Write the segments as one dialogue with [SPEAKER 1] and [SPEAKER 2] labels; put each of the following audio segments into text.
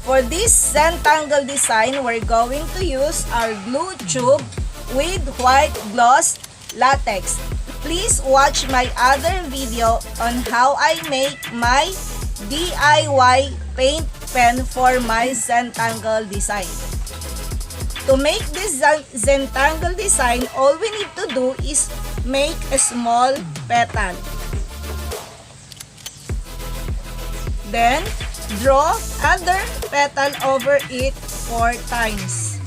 [SPEAKER 1] For this Zentangle design, we're going to use our glue tube with white gloss latex. Please watch my other video on how I make my DIY paint pen for my Zentangle design. To make this Zentangle design, all we need to do is make a small petal. Then, draw other petal over it 4 times.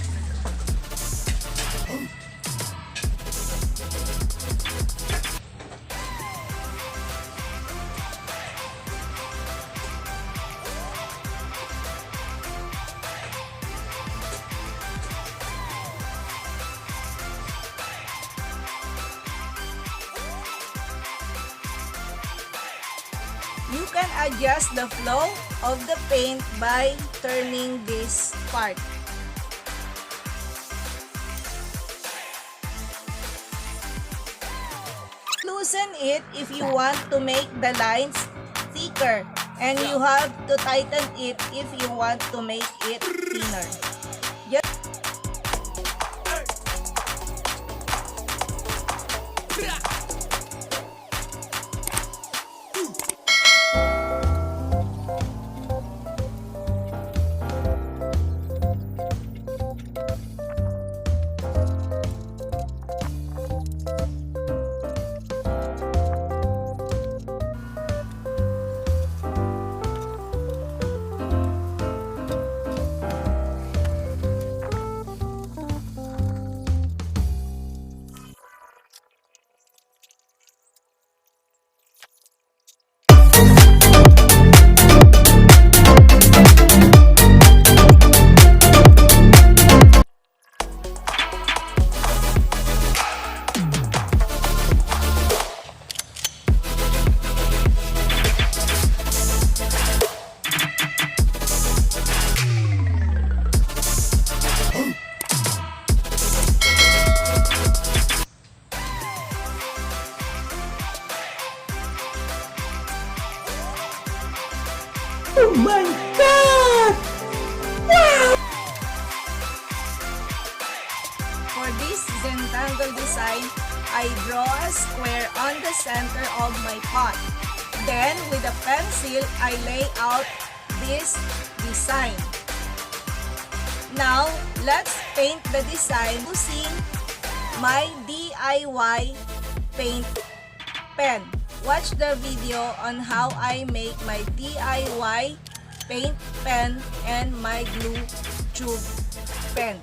[SPEAKER 1] You can adjust the flow of the paint by turning this part. Loosen it if you want to make the lines thicker, and you have to tighten it if you want to make it thinner.
[SPEAKER 2] Oh my God! Wow!
[SPEAKER 1] For this Zentangle design, I draw a square on the center of my pot. Then, with a pencil, I lay out this design. Now, let's paint the design using my DIY paint pen. Watch the video on how I make my DIY paint pen and my glue tube pen.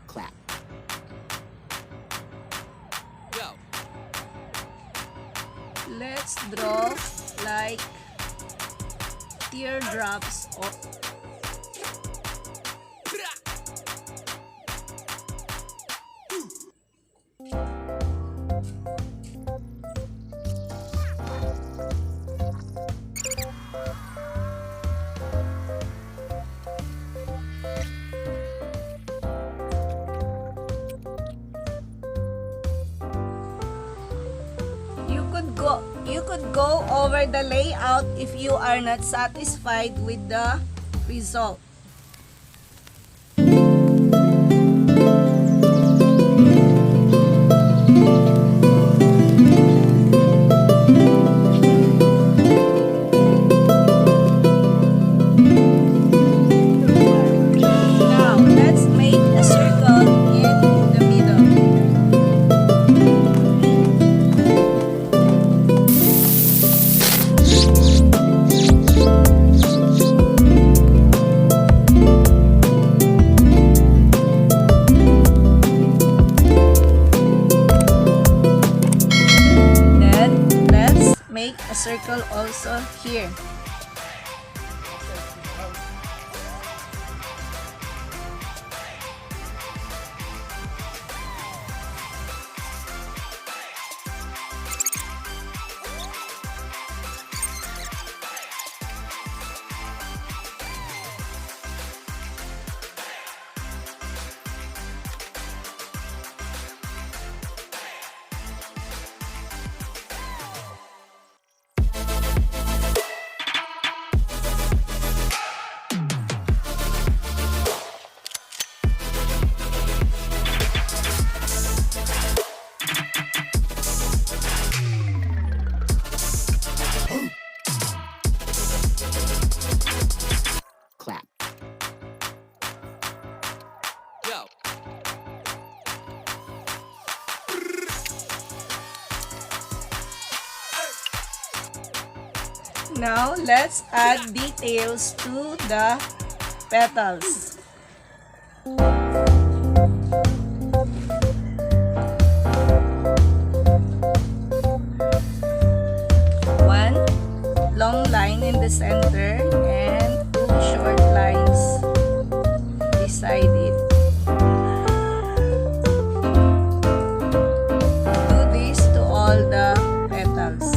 [SPEAKER 2] Clap.
[SPEAKER 3] Go.
[SPEAKER 1] Let's draw like teardrops or you could go over the layout if you are not satisfied with the result. Now, let's make a circle in the middle. Make a circle also here. Now, let's add details to the petals. One long line in the center and two short lines beside it. Do this to all the petals.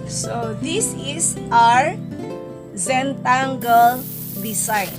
[SPEAKER 1] So this is our Zentangle design.